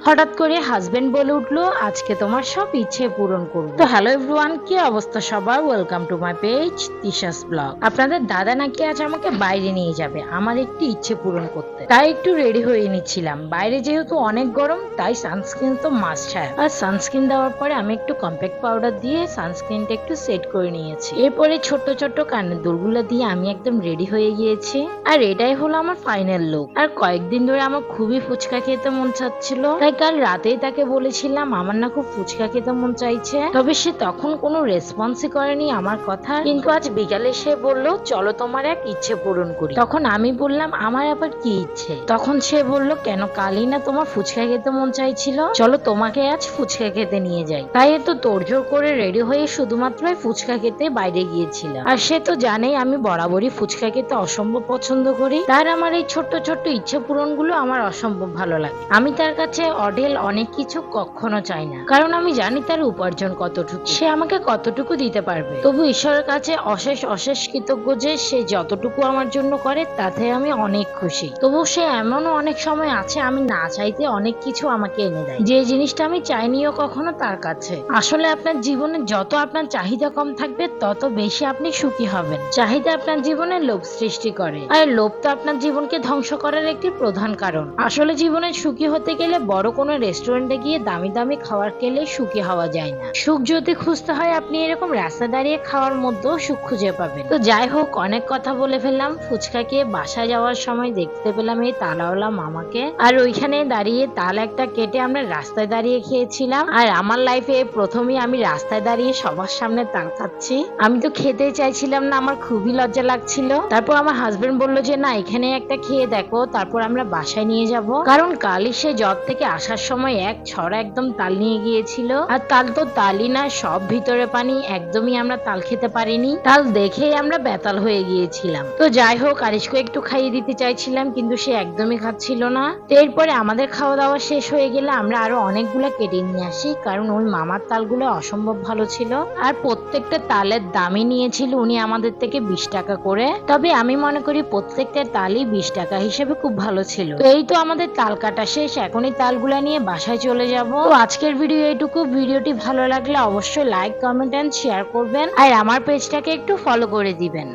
হঠাৎ করে হাজবেন্ড বলে উঠলো, আজকে তোমার সব ইচ্ছে পূরণ করবো। তো হ্যালো এভরিওয়ান, কি অবস্থা সবার? Welcome to my page Tisha's blog. আপনাদের দাদা নাকি আজ আমাকে বাইরে নিয়ে যাবে আমার একটি ইচ্ছে পূরণ করতে, তাই একটু রেডি হয়ে নিচ্ছিলাম। বাইরে যেহেতু অনেক গরম, তাই সানস্ক্রিন তো মাস্ট হ্যাভ। আর সানস্ক্রিন দেওয়ার পরে আমি একটু কম্প্যাক্ট পাউডার দিয়ে সানস্ক্রিনটা একটু সেট করে নিয়েছি। এরপরে ছোট্ট ছোট্ট কানের দুলগুলো দিয়ে আমি একদম রেডি হয়ে গিয়েছি। আর এটাই হলো আমার ফাইনাল লুক। আর কয়েকদিন ধরে আমার খুবই ফুচকা খেতে মন চাচ্ছিল, তাই কাল রাতেই তাকে বলেছিলাম আমার না খুব ফুচকা খেতে মন চাইছে। তবে সে তখন কোনো রেসপন্সই করেনি আমার কথা, কিন্তু আজ বিকালে সে বলল চলো তোমার এক ইচ্ছে পূরণ করি। তখন আমি বললাম আমার আবার কি ইচ্ছে? তখন সে বলল কেন, কালই না তোমার ফুচকা খেতে মন চাইছিল, চলো তোমাকে আজ ফুচকা খেতে নিয়ে যাই। তাই তো তোড়জোড় করে রেডি হয়ে শুধুমাত্র ফুচকা খেতে বাইরে গিয়েছিলাম। আর সে তো জানেই আমি বরাবরই ফুচকা খেতে অসম্ভব পছন্দ করি, তার আমার এই ছোট্ট ছোট্ট ইচ্ছে পূরণ গুলো আমার অসম্ভব ভালো লাগে। আমি তার কাছে অঢেল অনেক কিছু কখনো চাই না, কারণ আমি জানি তার উপার্জন কতটুকু, সে আমাকে কতটুকু দিতে পারবে। তবু ঈশ্বরের কাছে অশেষ অশেষ কৃতজ্ঞ যে সে যতটুকু আমার জন্য করে তাতে আমি অনেক খুশি। তবু সে এমনও অনেক সময় আছে আমি না চাইতে অনেক কিছু আমাকে এনে দেয়, যে জিনিসটা আমি চাইনিও কখনো তার কাছে। আসলে আপনার জীবনে যত আপনার চাহিদা কম থাকবে তত বেশি আপনি সুখী হবেন। চাহিদা আপনার জীবনে লোভ সৃষ্টি করে, আর লোভ তো আপনার জীবনকে ধ্বংস করার একটি প্রধান কারণ। আসলে জীবনে সুখী হতে গেলে বড় কোনো রেস্টুরেন্টে গিয়ে দামি দামি খাবার খেলে সুখী হওয়া যায় না। সুখ যদি খুঁজতে হয় আপনি এরকম রাস্তা দাঁড়িয়ে খাওয়ার মধ্যেও সুখ খুঁজে পাবেন। তো যাই হোক, অনেক কথা বলে ফেললাম। ফুচকা খেয়ে বাসায় যাওয়ার সময় দেখতে পেলাম এই তালাওয়ালা মামাকে, আর ওইখানে দাঁড়িয়ে তাল একটা কেটে আমরা রাস্তায় দাঁড়িয়ে খেয়েছিলাম। আর আমার লাইফে প্রথমেই আমি রাস্তায় দাঁড়িয়ে সবার সামনে তাল খাচ্ছি। আমি তো খেতে চাইছিলাম না, আমার খুবই লজ্জা লাগছিল। তারপর আমার হাজবেন্ড বললো যে না, এখানে একটা খেয়ে দেখো, তারপর আমরা বাসায় নিয়ে যাব। কারণ কালই সে জব থেকে আসার সময় এক ছড়া একদম তাল নিয়ে গিয়েছিল। আর তাল তো তালই না, সব ভিতরে পানি, একদমই আমরা তাল খেতে পারিনি। তাল দেখেই আমরা বেতাল হয়ে গিয়েছিলাম। তো যাই হোক, আরিশকে একটু খাইয়ে দিতে চাইছিলাম, কিন্তু সে একদমই খাচ্ছিল না। তো এরপরে আমাদের খাওয়া দাওয়া শেষ হয়ে গেলে আমরা আরো অনেকগুলা কেটে নিয়ে আসি, কারণ ওই মামার তালগুলো অসম্ভব ভালো ছিল। আর প্রত্যেকটা তালের দামই নিয়েছিল উনি আমাদের থেকে 20 টাকা করে। তবে আমি মনে করি প্রত্যেকটা তালই 20 টাকা হিসেবে খুব ভালো ছিল। তো এই তো আমাদের তাল কাটা শেষ, এখনই তালগুলা নিয়ে বাসায় চলে যাব। তো আজকের ভিডিও এইটুকু। ভিডিওটি ভালো লাগলে অবশ্যই লাইক, কমেন্ট এন্ড শেয়ার করবেন, আর আমার পেজটাকে একটু ফলো করে দিবেন।